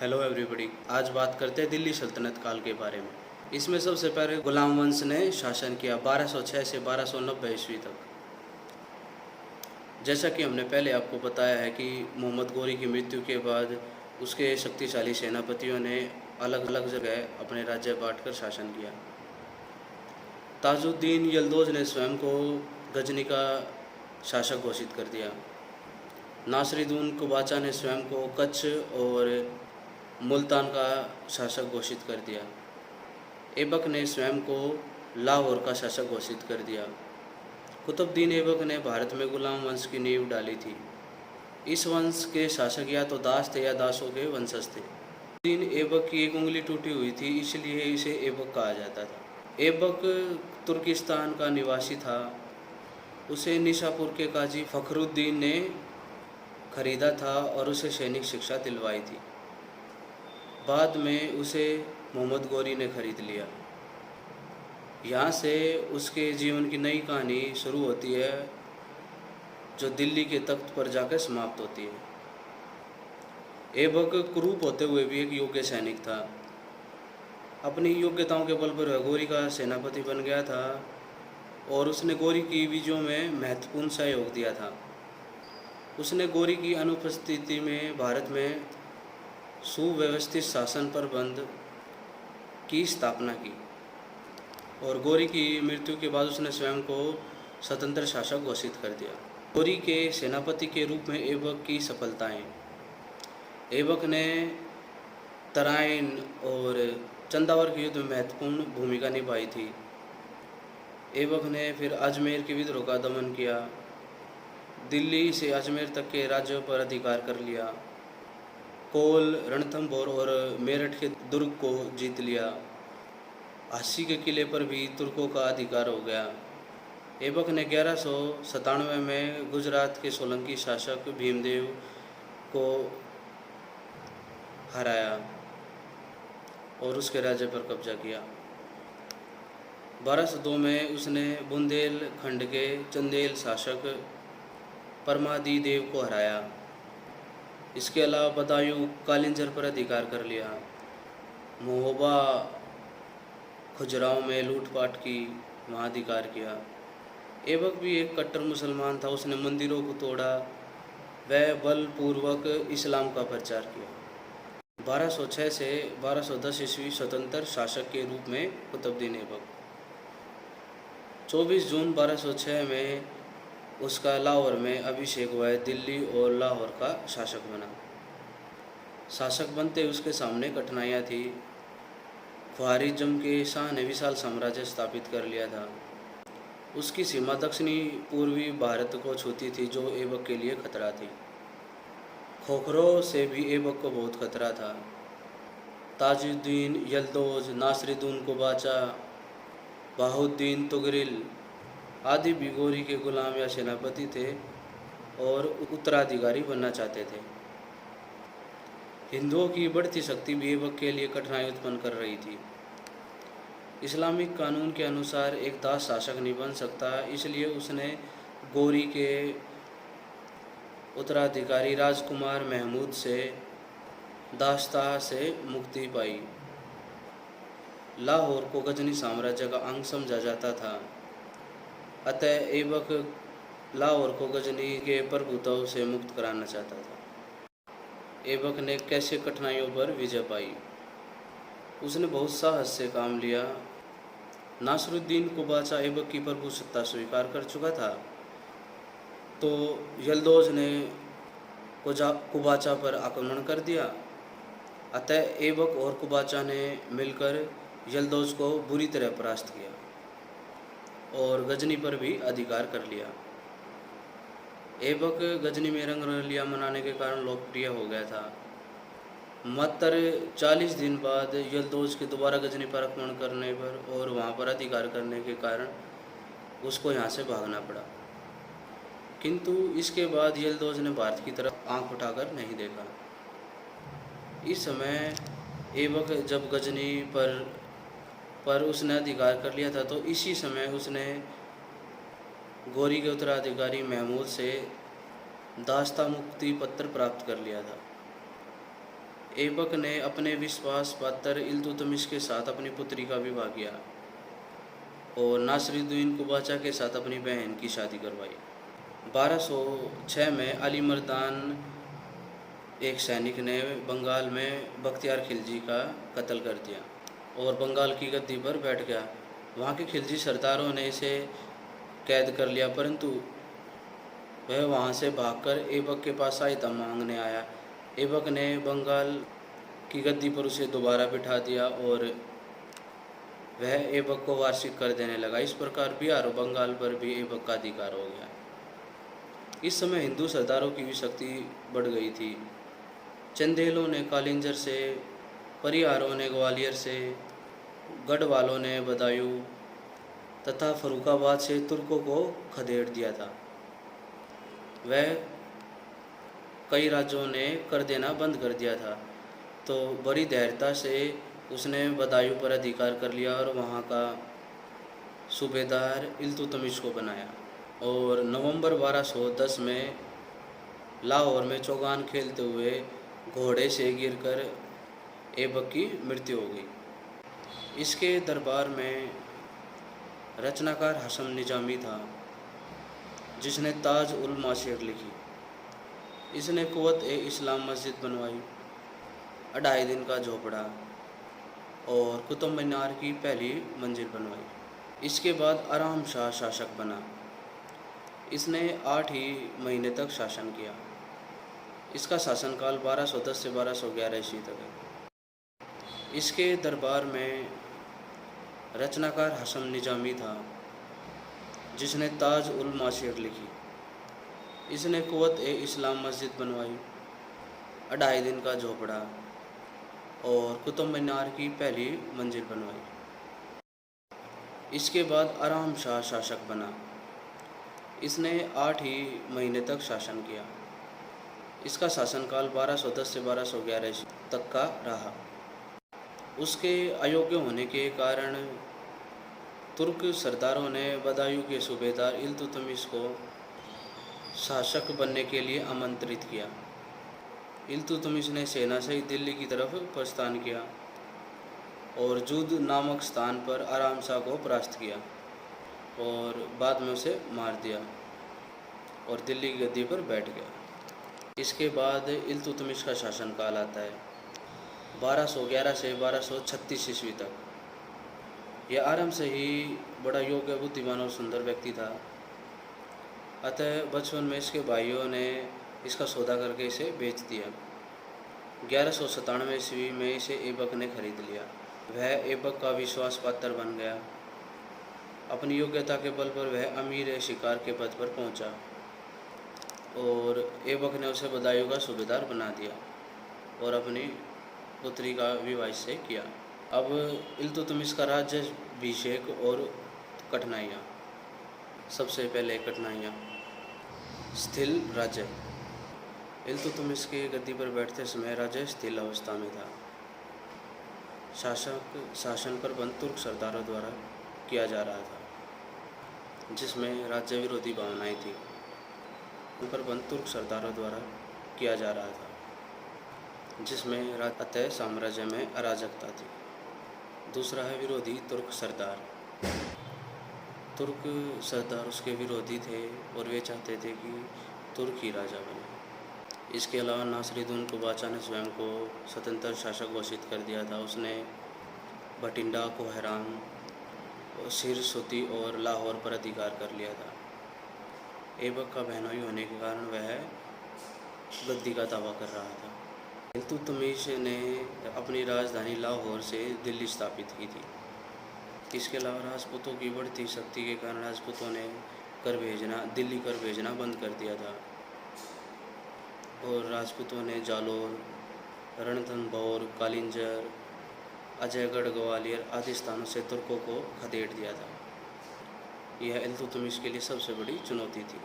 Hello everybody. आज बात करते हैं दिल्ली सल्तनत काल के बारे में। इसमें सबसे पहले गुलाम वंश ने शासन किया 1206 से 1290 ईस्वी तक। जैसा कि हमने पहले आपको बताया है कि मोहम्मद गोरी की मृत्यु के बाद उसके शक्तिशाली सेनापतियों ने अलग अलग जगह अपने राज्य बांटकर शासन किया। ताजुद्दीन यल्दौज ने स्वयं को गजनी का शासक घोषित कर दिया। नासिरुद्दीन कुबाचा ने स्वयं को कच्छ और मुल्तान का शासक घोषित कर दिया। ऐबक ने स्वयं को लाहौर का शासक घोषित कर दिया। कुतुबुद्दीन ऐबक ने भारत में गुलाम वंश की नींव डाली थी। इस वंश के शासक या तो दास थे या दासों के वंशज थे। कुतुबुद्दीन ऐबक की एक उंगली टूटी हुई थी, इसलिए इसे ऐबक कहा जाता था। ऐबक तुर्किस्तान का निवासी था। उसे निशापुर के काजी फखरुद्दीन ने खरीदा था और उसे सैनिक शिक्षा दिलवाई थी। बाद में उसे मोहम्मद गोरी ने खरीद लिया। यहाँ से उसके जीवन की नई कहानी शुरू होती है, जो दिल्ली के तख्त पर जाकर समाप्त होती है। ऐबक कुरूप होते हुए भी एक योग्य सैनिक था। अपनी योग्यताओं के बल पर वह गोरी का सेनापति बन गया था और उसने गोरी की विजयों में महत्वपूर्ण सहयोग दिया था। उसने गोरी की अनुपस्थिति में भारत में सुव्यवस्थित शासन प्रबंध की स्थापना की और गोरी की मृत्यु के बाद उसने स्वयं को स्वतंत्र शासक घोषित कर दिया। गोरी के सेनापति के रूप में ऐबक की सफलताएं। ऐबक ने तराइन और चंदावर के युद्ध में महत्वपूर्ण भूमिका निभाई थी। ऐबक ने फिर अजमेर के विद्रोह का दमन किया, दिल्ली से अजमेर तक के राज्यों पर अधिकार कर लिया, कोल, रणथंभौर और मेरठ के दुर्ग को जीत लिया। हासी के किले पर भी तुर्कों का अधिकार हो गया। ऐबक ने 1197 में गुजरात के सोलंकी शासक भीमदेव को हराया और उसके राज्य पर कब्जा किया। 1202 में उसने बुंदेलखंड के चंदेल शासक परमादिदेव को हराया। इसके अलावा बदायूं, कालिंजर पर अधिकार कर लिया। महोबा, खजुराहो में लूटपाट की, वहाँ अधिकार किया। ऐबक भी एक कट्टर मुसलमान था। उसने मंदिरों को तोड़ा, वह बलपूर्वक इस्लाम का प्रचार किया। 1206 से 1210 ईस्वी स्वतंत्र शासक के रूप में कुतुबुद्दीन ऐबक। 24 जून 1206 में उसका लाहौर में अभिषेक हुआ। दिल्ली और लाहौर का शासक बना। शासक बनते उसके सामने कठिनाइयाँ थी। ख्वारिज़्म के शाह ने विशाल साम्राज्य स्थापित कर लिया था। उसकी सीमा दक्षिणी पूर्वी भारत को छूती थी, जो ऐबक के लिए खतरा थी। खोखरों से भी ऐबक को बहुत खतरा था। ताजुद्दीन यल्दौज, नासिरुद्दीन कुबाचा, बहाउद्दीन तुगरिल आदि भी गोरी के गुलाम या सेनापति थे और उत्तराधिकारी बनना चाहते थे। हिंदुओं की बढ़ती शक्ति भी ऐबक के लिए कठिनाई उत्पन्न कर रही थी। इस्लामिक कानून के अनुसार एक दास शासक नहीं बन सकता, इसलिए उसने गोरी के उत्तराधिकारी राजकुमार महमूद से दासता से मुक्ति पाई। लाहौर को गजनी साम्राज्य का अंग समझा जाता था, अतः ऐबक लाहौर को गजनी के प्रभुत्व से मुक्त कराना चाहता था। ऐबक ने कैसे कठिनाइयों पर विजय पाई। उसने बहुत साहस से काम लिया। नासिरुद्दीन कुबाचा ऐबक की प्रभुसत्ता स्वीकार कर चुका था, तो यल्दौज ने कुबाचा पर आक्रमण कर दिया। अतः ऐबक और कुबाचा ने मिलकर यल्दौज को बुरी तरह परास्त किया और गजनी पर भी अधिकार कर लिया। ऐबक गजनी में रंगरलिया मनाने के कारण लोकप्रिय हो गया था। मात्र 40 दिन बाद यल्दौज के दोबारा गजनी पर आक्रमण करने पर और वहाँ पर अधिकार करने के कारण उसको यहाँ से भागना पड़ा। किंतु इसके बाद यल्दौज ने भारत की तरफ आंख उठाकर नहीं देखा। इस समय ऐबक जब गजनी पर उसने अधिकार कर लिया था, तो इसी समय उसने गोरी के उत्तराधिकारी महमूद से दास्ता मुक्ति पत्र प्राप्त कर लिया था। ऐबक ने अपने विश्वास पात्र इल्तुतमिश के साथ अपनी पुत्री का विवाह किया और नासिरुद्दीन कुबाचा के साथ अपनी बहन की शादी करवाई। 1206 में अली मर्दान एक सैनिक ने बंगाल में बख्तियार खिलजी का कत्ल कर दिया और बंगाल की गद्दी पर बैठ गया। वहाँ के खिलजी सरदारों ने इसे कैद कर लिया, परंतु वह वहाँ से भागकर ऐबक के पास सहायता मांगने आया। ऐबक ने बंगाल की गद्दी पर उसे दोबारा बिठा दिया और वह ऐबक को वार्षिक कर देने लगा। इस प्रकार बिहार और बंगाल पर भी ऐबक का अधिकार हो गया। इस समय हिंदू सरदारों की भी शक्ति बढ़ गई थी। चंदेलों ने कालिंजर से, परिहारों ने ग्वालियर से, गढ़वालों ने बदायूं तथा फर्रुखाबाद से तुर्कों को खदेड़ दिया था। वह कई राज्यों ने कर देना बंद कर दिया था, तो बड़ी धैर्यता से उसने बदायूं पर अधिकार कर लिया और वहाँ का सूबेदार इल्तुतमिश को बनाया। और नवंबर 1210 में लाहौर में चौगान खेलते हुए घोड़े से गिरकर ऐबक की मृत्यु हो गई। इसके दरबार में रचनाकार हसन निजामी था, जिसने ताज उल मासीर लिखी। इसने कुव्वत ए इस्लाम मस्जिद बनवाई, 2.5 दिन का झोपड़ा और कुतुब मीनार की पहली मंजिल बनवाई। इसके बाद आराम शाह शासक बना। इसने 8 ही महीने तक शासन किया। इसका शासनकाल 1210 से 1211 ईस्वी तक है। इसके दरबार में रचनाकार हसन निजामी था, जिसने ताज उल मासीर लिखी। इसने कुव्वत ए इस्लाम मस्जिद बनवाई, 2.5 दिन का झोपड़ा और कुतुब मीनार की पहली मंजिल बनवाई। इसके बाद आराम शाह शासक बना। इसने 8 ही महीने तक शासन किया। इसका शासनकाल 1210 से 1211 ईस्वी तक का रहा। उसके अयोग्य होने के कारण तुर्क सरदारों ने बदायूं के सूबेदार इल्तुतमिश को शासक बनने के लिए आमंत्रित किया। इल्तुतमिश ने सेना सहित दिल्ली की तरफ प्रस्थान किया और जूद नामक स्थान पर आराम शाह को परास्त किया और बाद में उसे मार दिया और दिल्ली की गद्दी पर बैठ गया। इसके बाद इल्तुतमिश का शासनकाल आता है 1211 से 1236 ईस्वी तक। यह आरंभ से ही बड़ा योग्य, बुद्धिमान और सुंदर व्यक्ति था। अतः बचपन में इसके भाइयों ने इसका सौदा करके इसे बेच दिया। 1197 ईस्वी में इसे ऐबक ने खरीद लिया। वह ऐबक का विश्वास पात्र बन गया। अपनी योग्यता के बल पर वह अमीर शिकार के पद पर पहुंचा और ऐबक ने उसे बदायूं का सूबेदार बना दिया और अपनी पुत्री का विवाह से किया। अब इल्तुतमिश का राज्याभिषेक और कठिनाइयाँ। सबसे पहले कठिनाइयाँ। स्थिर राज्य। इल्तुतमिश के गद्दी पर बैठते समय राज्य स्थिर अवस्था में था। शासन पर बंद तुर्क सरदारों द्वारा किया जा रहा था, जिसमें राज्य विरोधी भावनाएं थी। उन पर बंद तुर्क सरदारों द्वारा किया जा रहा था, जिसमें अतः साम्राज्य में अराजकता थी। दूसरा है विरोधी तुर्क सरदार। तुर्क सरदार उसके विरोधी थे और वे चाहते थे कि तुर्क ही राजा बने। इसके अलावा नासिरुद्दीन कुबाचा ने स्वयं को स्वतंत्र शासक घोषित कर दिया था। उसने भटिंडा, कोहराम, सिरसुती और लाहौर पर अधिकार कर लिया था। ऐबक का बहनोई होने के कारण वह गद्दी का दावा कर रहा था। इल्तुतमिश ने अपनी राजधानी लाहौर से दिल्ली स्थापित की थी। इसके अलावा राजपूतों की बढ़ती शक्ति के कारण राजपूतों ने दिल्ली कर भेजना बंद कर दिया था और राजपूतों ने जालोर, रणथंभौर, कालिंजर, अजयगढ़, ग्वालियर आदि स्थानों से तुर्कों को खदेड़ दिया था। यह इल्तुतमिश के लिए सबसे बड़ी चुनौती थी।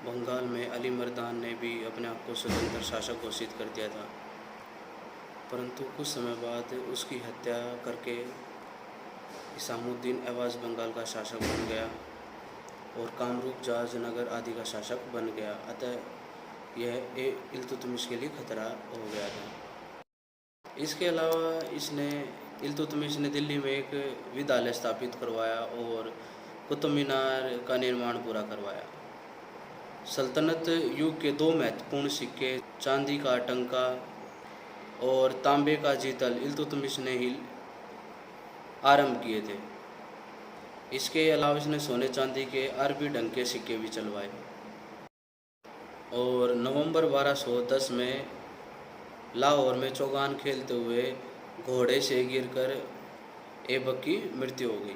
बंगाल में अली मर्दान ने भी अपने आप को स्वतंत्र शासक घोषित कर दिया था, परंतु कुछ समय बाद उसकी हत्या करके इसामुद्दीन ऐवाज़ बंगाल का शासक बन गया और कामरूप, जाजनगर आदि का शासक बन गया। अतः यह इल्तुतमिश के लिए खतरा हो गया था। इसके अलावा इसने इल्तुतमिश ने दिल्ली में एक विद्यालय स्थापित करवाया और कुतुब मीनार का निर्माण पूरा करवाया। सल्तनत युग के दो महत्वपूर्ण सिक्के, चांदी का टंका और तांबे का जीतल, इल्तुतमिश ने ही आरंभ किए थे। इसके अलावा इसने सोने चांदी के अरबी ढंग के सिक्के भी चलवाए और नवंबर 1210 में लाहौर में चौगान खेलते हुए घोड़े से गिरकर ऐबक की मृत्यु हो गई।